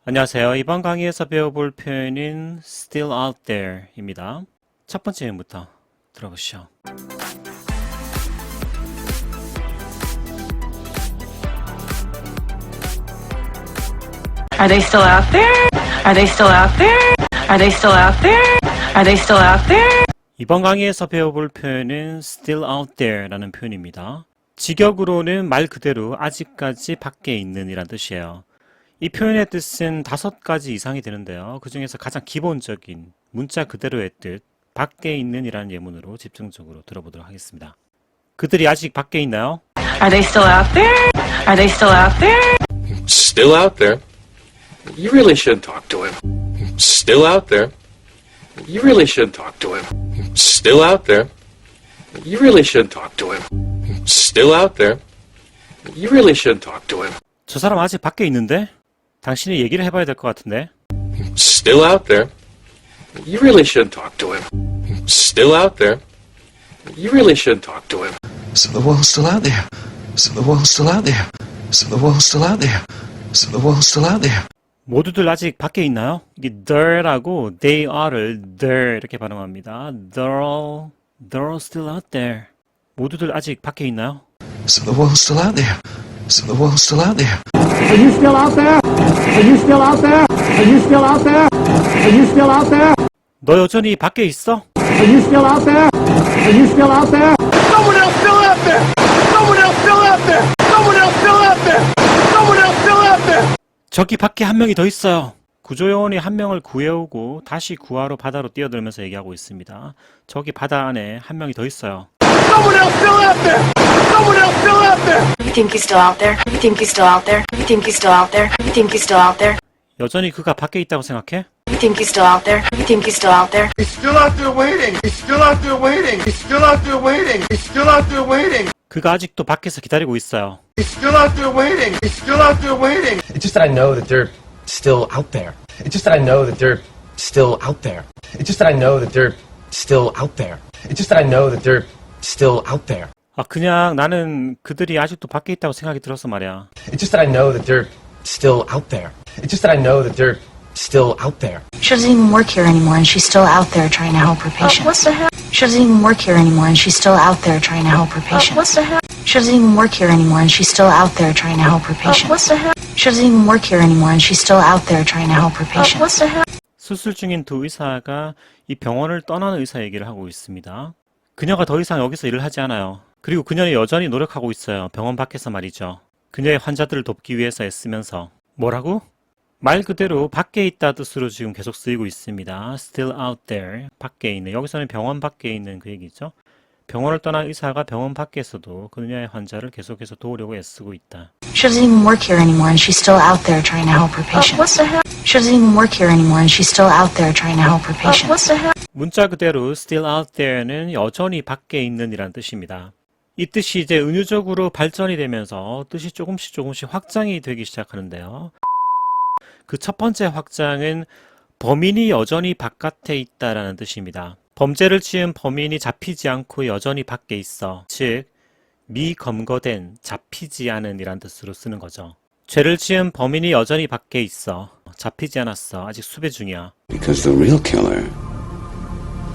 안녕하세요. 이번 강의에서 배워볼 표현인 still out there 입니다. 첫 번째 표현부터 들어보시죠. Are they still out there? Are they still out there? Are they still out there? Are they still out there? 이번 강의에서 배워볼 표현은 still out there 라는 표현입니다. 직역으로는 말 그대로 아직까지 밖에 있는 이란 뜻이에요. 이 표현의 뜻은 5가지 이상이 되는데요. 그 중에서 가장 기본적인 문자 그대로의 뜻, 밖에 있는 이라는 예문으로 집중적으로 들어보도록 하겠습니다. 그들이 아직 밖에 있나요? Are they still out there? Are they still out there? Still out there. You really should talk to him. Still out there. You really should talk to him. Still out there. You really should talk to him. Still out there. You really should talk to him. 저 사람 아직 밖에 있는데? 당신이 얘기를 해봐야 될 것 같은데? Still out there. You really should talk to him. Still out there. You really should talk to him. So the world's still out there. So the world's still out there. So the world's still out there. So the world's still out there. 모두들 아직 밖에 있나요? 이게 there라고 they are를 there 이렇게 발음합니다. They're all still out there. 모두들 아직 밖에 있나요? So the world's still out there. So the world's still out there. Are you still out there? Are you still out there? Are you still out there? Are you still out there? 너 여전히 밖에 있어? Are you still out there? Are you still out there? Someone else still out there! Someone else still out there! Someone else still out there! Someone else still out there! 저기 밖에 한 명이 더 있어요. 구조요원이 한 명을 구해오고 다시 구하러 바다로 뛰어들면서 얘기하고 있습니다. 저기 바다 안에 한 명이 더 있어요. Someone else still out there! Someone else still out there! You think he's still out there? You think he's still out there? You think he's still out there? You think he's still out there? 여전히 그가 밖에 있다고 생각해? You think he's still out there? You think he's still out there? He's still out there waiting! He's still out there waiting! He's still out there waiting! He's still out there waiting! 그가 아직도 밖에서 기다리고 있어요. He's still out there waiting! He's still out there waiting! It's just that I know that they're still out there. It's just that I know that they're still out there. It's just that I know that they're still out there. It's just that I know that they're still out there. 그냥 나는 그들이 아직도 밖에 있다고 생각이 들어서 말이야. It's just that I know that they're still out there. It's just that I know that they're still out there. She doesn't even work here anymore and she's still out there trying to help her patients. What the hell? She doesn't even work here anymore and she's still out there trying to help her patients. What the hell? She doesn't even work here anymore and she's still out there trying to help her patients. What the hell? She doesn't even work here anymore and she's still out there trying to help her patients. What the hell? 수술 중인 두 의사가 이 병원을 떠나는 의사 얘기를 하고 있습니다. 그녀가 더 이상 여기서 일을 하지 않아요. 그리고 그녀는 여전히 노력하고 있어요. 병원 밖에서 말이죠. 그녀의 환자들을 돕기 위해서 애쓰면서. 뭐라고? 말 그대로 밖에 있다 뜻으로 지금 계속 쓰이고 있습니다. Still out there. 밖에 있는. 여기서는 병원 밖에 있는 그 얘기죠. 병원을 떠난 의사가 병원 밖에서도 그녀의 환자를 계속해서 도우려고 애쓰고 있다. She doesn't even work here anymore and she's still out there trying to help her patients. What the hell? She doesn't even work here anymore and she's still out there trying to help her patients. What the hell? 문자 그대로 still out there는 여전히 밖에 있는 이란 뜻입니다. 이 뜻이 이제 은유적으로 발전이 되면서 뜻이 조금씩 확장이 되기 시작하는데요. 그 첫 번째 확장은 범인이 여전히 바깥에 있다라는 뜻입니다. 범죄를 지은 범인이 잡히지 않고 여전히 밖에 있어. 즉, 미검거된, 잡히지 않은 이란 뜻으로 쓰는 거죠. 죄를 지은 범인이 여전히 밖에 있어. 잡히지 않았어. 아직 수배 중이야. Because the real killer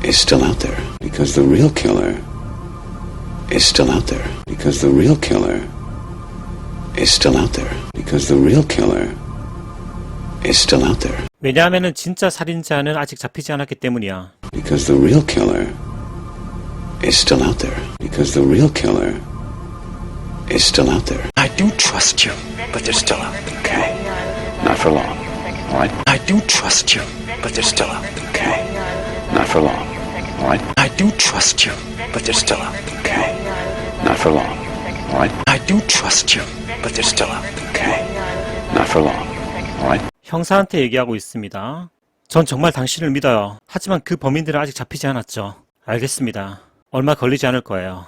is still out there. Because the real killer is still out there. Because the real killer is still out there. Because the real killer is still out there. 왜냐하면 진짜 살인자는 아직 잡히지 않았기 때문이야. Because the real killer is still out there. Because the real killer is still out there. I do trust you, but they're still out there. Okay. Not for long. All right. I do trust you, but they're still out there. Okay. Not for long. All right. I do trust you, but they're still out there. Okay. Not for long. All right. I do trust you, but they're still out there. Okay. Not for long. All right. 형사한테 얘기하고 있습니다. 전 정말 당신을 믿어요. 하지만 그 범인들은 아직 잡히지 않았죠. 알겠습니다. 얼마 걸리지 않을 거예요.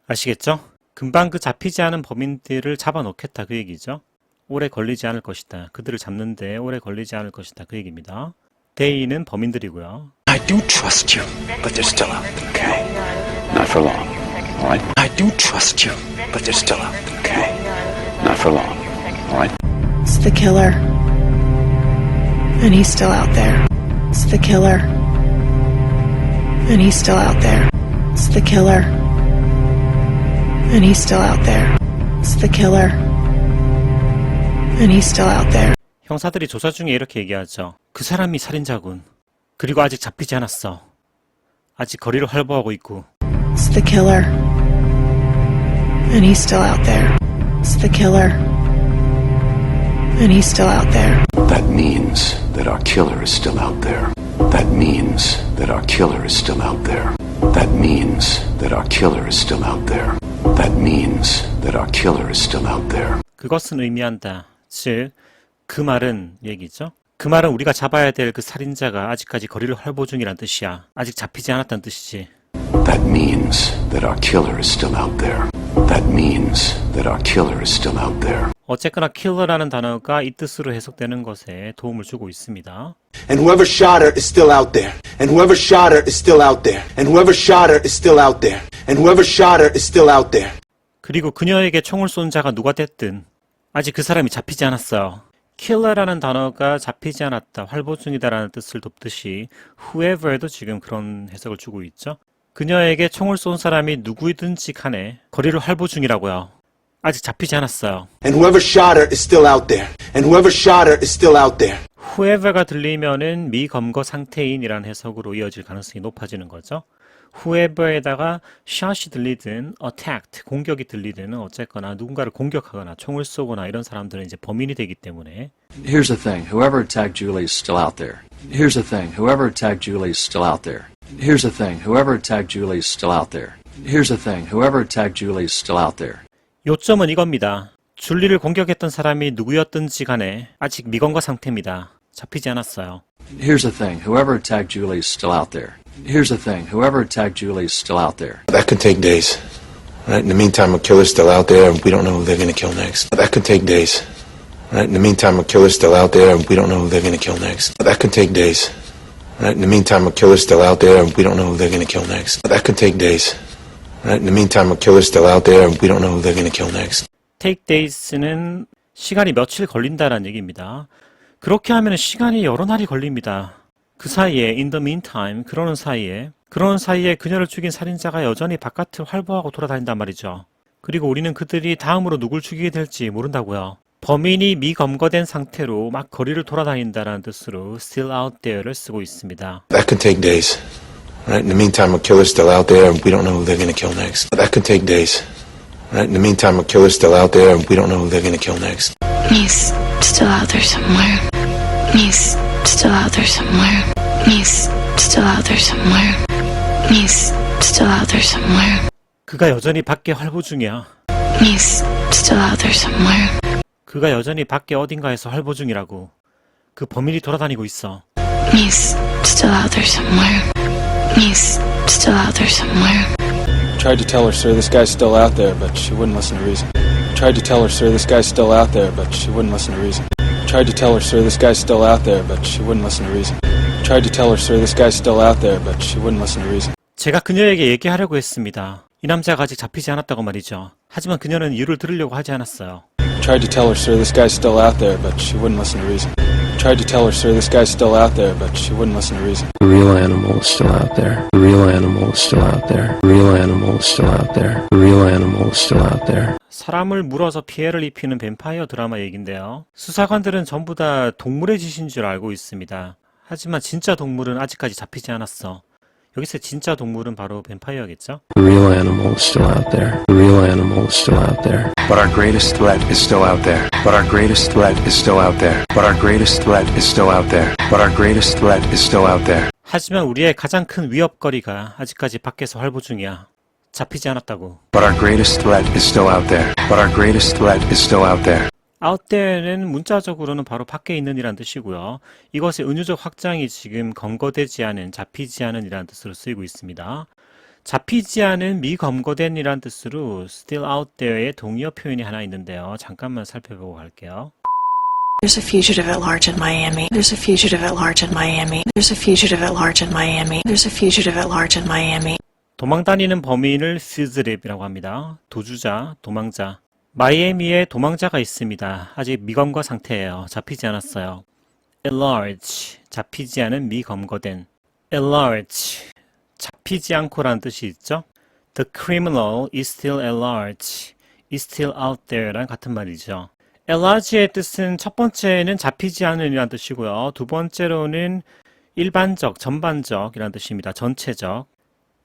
아시겠죠? 금방 그 잡히지 않은 범인들을 잡아놓겠다 그 얘기죠. 오래 걸리지 않을 것이다. 그들을 잡는데 오래 걸리지 않을 것이다 그 얘기입니다. They는 범인들이고요. I do trust you, but they're still out there. Okay. Not for long. All right. I do trust you, but they're still out there. Okay. Not for long. All right. It's the killer. And he's still out there. It's the killer. And he's still out there. It's the killer. And he's still out there. It's the killer. And he's still out there. 형사들이 조사 중에 이렇게 얘기하죠. 그 사람이 살인자군. 그리고 아직 잡히지 않았어. 아직 거리를 활보하고 있고. It's the killer. And he's still out there. It's the killer. And he's still out there. That means that our killer is still out there. That means that our killer is still out there. That means that our killer is still out there. That means that our killer is still out there. 그것은 의미한다. 즉, 그 말은 얘기죠. 그 말은 우리가 잡아야 될 그 살인자가 아직까지 거리를 활보 중이란 뜻이야. 아직 잡히지 않았다는 뜻이지. That means that our killer is still out there. That means that our killer is still out there. 어쨌거나 killer라는 단어가 이 뜻으로 해석되는 것에 도움을 주고 있습니다. And whoever shot her is still out there. And whoever shot her is still out there. And whoever shot her is still out there. And whoever shot her is still out there. 그리고 그녀에게 총을 쏜 자가 누가 됐든 아직 그 사람이 잡히지 않았어요. killer라는 단어가 잡히지 않았다, 활보 중이다라는 뜻을 돕듯이 whoever도 지금 그런 해석을 주고 있죠. 그녀에게 총을 쏜 사람이 누구이든지 간에 거리를 활보 중이라고요. 아직 잡히지 않았어요. And whoever shot her is still out there. And whoever shot her is still out there. whoever가 들리면은 미검거 상태인이라는 해석으로 이어질 가능성이 높아지는 거죠. whoever에다가 shot이 들리든 attacked, 공격이 들리든 어쨌거나 누군가를 공격하거나 총을 쏘거나 이런 사람들은 이제 범인이 되기 때문에 Here's the thing, whoever attacked Julie is still out there. Here's the thing, whoever attacked Julie is still out there. Here's the thing, whoever attacked Julie is still out there. Here's the thing, whoever attacked Julie is still out there. 요점은 이겁니다. 줄리를 공격했던 사람이 누구였든지 간에 아직 미검거 상태입니다. 잡히지 않았어요. Here's the thing, whoever attacked Julie is still out there. Here's the thing, whoever attacked Julie is still out there. That could take days. Right? In the meantime, a killer's still out there, and we don't know who they're going to kill next. That could take days. Right? In the meantime, a killer's still out there, and we don't know who they're going to kill next. That could take days. Right? In the meantime, a killer's still out there, and we don't know who they're going to kill next. That could take days. Right? In the meantime, a killer's still out there, and we don't know who they're going to kill next. take days는 시간이 며칠 걸린다라는 얘기입니다. 그렇게 하면 시간이 여러 날이 걸립니다. 그 사이에 in the meantime, 그러는 사이에 그녀를 죽인 살인자가 여전히 바깥을 활보하고 돌아다닌단 말이죠. 그리고 우리는 그들이 다음으로 누굴 죽이게 될지 모른다고요. 범인이 미검거된 상태로 막 거리를 돌아다닌다라는 뜻으로 still out there를 쓰고 있습니다. That could take days. Right? In the meantime, a killer's still out there, and we don't know who they're going to kill next. That could take days. Right? In the meantime, a killer's still out there, and we don't know who they're going to kill next. He's still out there somewhere. He's still out there somewhere. He's still out there somewhere. He's still out there somewhere. 그가 여전히 밖에 활보 중이야. He's still out there somewhere. 그가 여전히 밖에 어딘가에서 활보 중이라고. 그 범인이 돌아다니고 있어. He's still out there somewhere. He's still out there somewhere. Tried to tell her, sir, this guy's still out there, but she wouldn't listen to reason. Tried to tell her, sir, this guy's still out there, but she wouldn't listen to reason. Tried to tell her, sir, this guy's still out there, but she wouldn't listen to reason. Tried to tell her, sir, this guy's still out there, but she wouldn't listen to reason. 제가 그녀에게 얘기하려고 했습니다. 이 남자가 아직 잡히지 않았다고 말이죠. 하지만 그녀는 이유를 들으려고 하지 않았어요. Tried to tell her, sir, this guy's still out there, but she wouldn't listen to reason. Tried to tell her, sir, this guy's still out there, but she wouldn't listen to reason. The real animal is still out there. The real animal is still out there. The real animal is still out there. The real animal is still out there. 사람을 물어서 피해를 입히는 뱀파이어 드라마 얘긴데요. 수사관들은 전부 다 동물의 짓인 줄 알고 있습니다. 하지만 진짜 동물은 아직까지 잡히지 않았어. 여기서 진짜 동물은 바로 뱀파이어겠죠? The real animal is still out there. The real animal is still out there. But our greatest threat is still out there. But our greatest threat is still out there. But our greatest threat is still out there. But our greatest threat is still out there. 하지만 우리의 가장 큰 위협거리가 아직까지 밖에서 활보 중이야. 잡히지 않았다고. But our greatest threat is still out there. But our greatest threat is still out there. out there는 문자적으로는 바로 밖에 있는 이란 뜻이고요. 이것의 은유적 확장이 지금 검거되지 않은, 잡히지 않은 이란 뜻으로 쓰이고 있습니다. 잡히지 않은, 미검거된 이란 뜻으로 still out there의 동의어 표현이 하나 있는데요. 잠깐만 살펴보고 갈게요. There's a fugitive at large in Miami. There's a fugitive at large in Miami. There's a fugitive at large in Miami. There's a fugitive at large in Miami. 도망다니는 범인을 fugitive,이라고 합니다. 도주자, 도망자. 마이애미에 도망자가 있습니다. 아직 미검거 상태예요. 잡히지 않았어요. at large, 잡히지 않은 미검거된. at large, 잡히지 않고라는 뜻이 있죠. The criminal is still at large, is still out there랑 같은 말이죠. at large의 뜻은 첫 번째는 잡히지 않은 이라는 뜻이고요. 두 번째로는 일반적, 전반적이라는 뜻입니다. 전체적.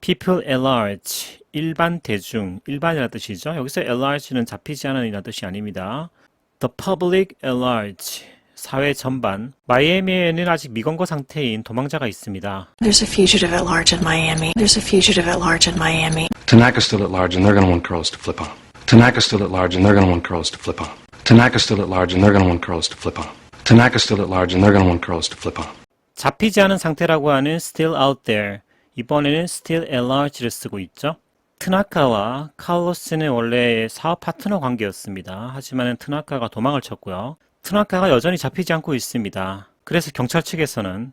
people at large, 일반 대중, 일반이라는 뜻이죠. 여기서 at large는 잡히지 않은 이라는 뜻이 아닙니다. The public at large, 사회 전반. 마이애미에는 아직 미검거 상태인 도망자가 있습니다. There's a fugitive at large in Miami. There's a fugitive at large in Miami. Tanaka's still at large and they're going to want Curls to flip on him. Tanaka's still at large and they're going to want Curls to flip on him. Tanaka's still at large and they're going to want Curls to flip on him. Tanaka's still at large and they're going to want Curls to flip on him. 잡히지 않은 상태라고 하는 still out there. 이번에는 still at large를 쓰고 있죠. 트나카와 칼로스는 원래 사업 파트너 관계였습니다. 하지만 트나카가 도망을 쳤고요. 트나카가 여전히 잡히지 않고 있습니다. 그래서 경찰 측에서는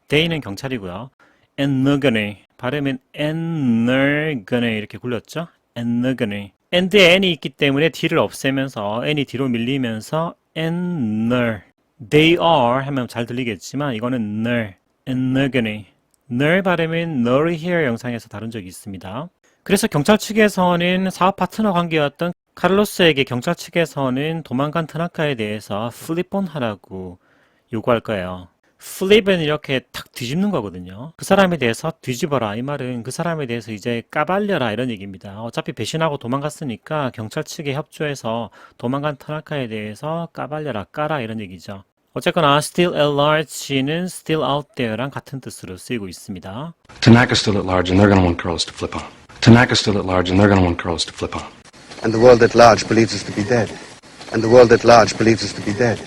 they는 경찰이고요. Nurgony, 발음은 Nurgony 이렇게 굴렸죠. Nurgony. and에 n이 있기 때문에 d를 없애면서 n이 뒤로 밀리면서 Nur. They are 하면 잘 들리겠지만 이거는 Nur. Nurgony. Nur 발음은 Nur Here 영상에서 다룬 적이 있습니다. 그래서 경찰 측에서는 사업 파트너 관계였던 카를로스에게 경찰 측에서는 도망간 트나카에 대해서 플립온 하라고 요구할 거예요. 플립은 이렇게 탁 뒤집는 거거든요. 그 사람에 대해서 뒤집어라. 이 말은 그 사람에 대해서 이제 까발려라 이런 얘기입니다. 어차피 배신하고 도망갔으니까 경찰 측에 협조해서 도망간 트나카에 대해서 까발려라, 까라 이런 얘기죠. 어쨌거나 still at large는 still out there랑 같은 뜻으로 쓰이고 있습니다. Tanaka's still at large and they're going to want Curls to flip on him. Tanaka's still at large and they're going to want Curls to flip on him. And the world at large believes us to be dead. And the world at large believes us to be dead.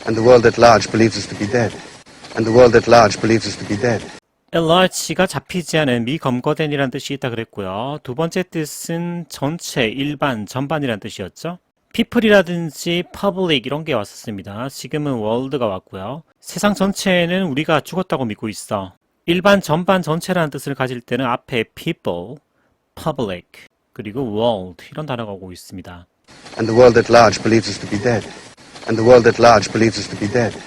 And the world at large believes us to be dead. And the world at large believes us to be dead. at large가 잡히지 않은 미검거된이라는 뜻이 있다 그랬고요. 두 번째 뜻은 전체, 일반, 전반이라는 뜻이었죠. people이라든지 public 이런 게 왔었습니다. 지금은 world가 왔고요. 세상 전체에는 우리가 죽었다고 믿고 있어. 일반, 전반, 전체라는 뜻을 가질 때는 앞에 people, public, 그리고 world 이런 단어가 오고 있습니다. And the world at large believes us to be dead. And the world at large believes us to be dead.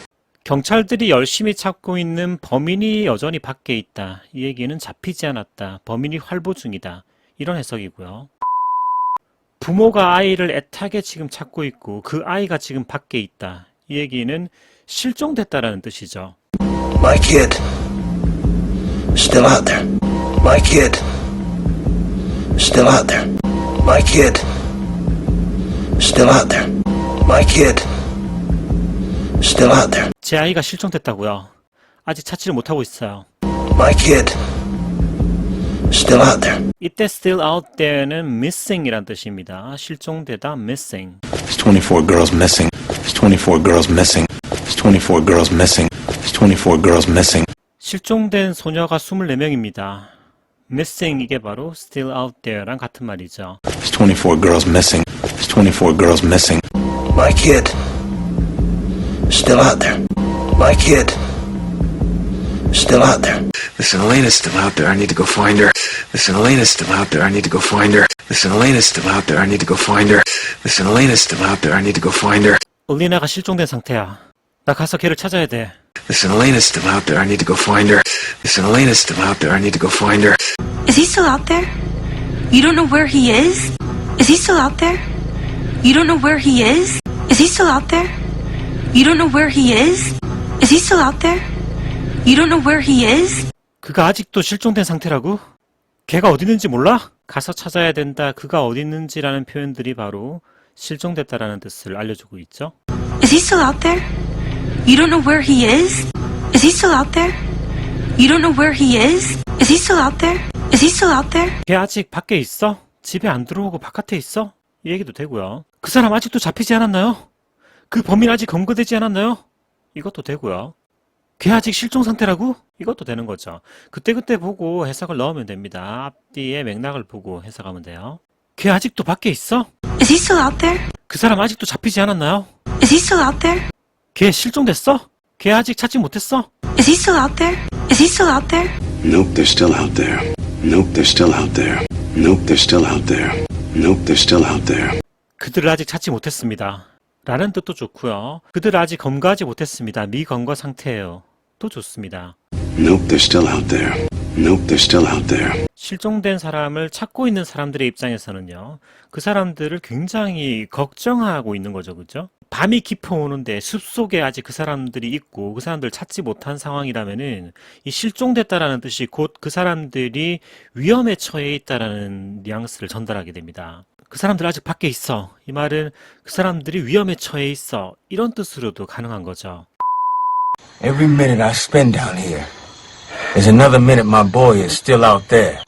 경찰들이 열심히 찾고 있는 범인이 여전히 밖에 있다. 이 얘기는 잡히지 않았다. 범인이 활보 중이다. 이런 해석이고요. 부모가 아이를 애타게 지금 찾고 있고 그 아이가 지금 밖에 있다. 이 얘기는 실종됐다라는 뜻이죠. My kid. Still out there. My kid. Still out there. My kid. Still out there. My kid. Still out there. 제 아이가 실종됐다고요. 아직 찾지를 못하고 있어요. My kid. Still out there. 이때 still out there는 missing이란 뜻입니다. 실종되다 missing. There's 24 girls missing. There's 24 girls missing. There's 24 girls missing. There's 24 girls missing. 실종된 소녀가 24명입니다. missing 이게 바로 still out there랑 같은 말이죠. There's 24 girls missing. There's 24 girls missing. My kid. Still out there. My kid. Still out there. Listen, Elena's still out there. I need to go find her. Listen, Elena's still out there. I need to go find her. Listen, Elena's still out there. I need to go find her. Listen, Elena's still out there. I need to go find her. 엘리나가 실종된 상태야. 나 가서 걔를 찾아야 돼. Listen, Elena's still out there. I need to go find her. Listen, Elena's still out there. I need to go find her. Is he still out there? You don't know where he is? Is he still out there? You don't know where he is? Is he still out there? You don't know where he is? Is he still out there? You don't know where he is? 그가 아직도 실종된 상태라고? 걔가 어디 있는지 몰라? 가서 찾아야 된다. 그가 어디 있는지라는 표현들이 바로 실종됐다라는 뜻을 알려주고 있죠. Is he still out there? You don't know where he is? Is he still out there? You don't know where he is? Is he still out there? Is he still out there? 걔 아직 밖에 있어? 집에 안 들어오고 바깥에 있어? 이 얘기도 되고요. 그 사람 아직도 잡히지 않았나요? 그 범인 아직 검거되지 않았나요? 이것도 되고요. 걔 아직 실종 상태라고? 이것도 되는 거죠. 그때그때 보고 해석을 넣으면 됩니다. 앞뒤의 맥락을 보고 해석하면 돼요. 걔 아직도 밖에 있어? Is he still out there? 그 사람 아직도 잡히지 않았나요? Is he still out there? 걔 실종됐어? 걔 아직 찾지 못했어? Is he still out there? Is he still out there? Nope, they're still out there. Nope, they're still out there. Nope, they're still out there. Nope, they're still out there. 그들을 아직 찾지 못했습니다. 라는 뜻도 좋고요. 그들 아직 검거하지 못했습니다. 미검거 상태예요. 또 좋습니다. Nope, they're still out there. Nope, they're still out there. 실종된 사람을 찾고 있는 사람들의 입장에서는요, 그 사람들을 굉장히 걱정하고 있는 거죠. 그죠? 밤이 깊어오는데 숲속에 아직 그 사람들이 있고 그 사람들을 찾지 못한 상황이라면은 이 실종됐다라는 뜻이 곧 그 사람들이 위험에 처해 있다라는 뉘앙스를 전달하게 됩니다. 그 사람들 아직 밖에 있어. 이 말은 그 사람들이 위험에 처해 있어. 이런 뜻으로도 가능한 거죠. Every minute I spend down here is another minute my boy is still out there.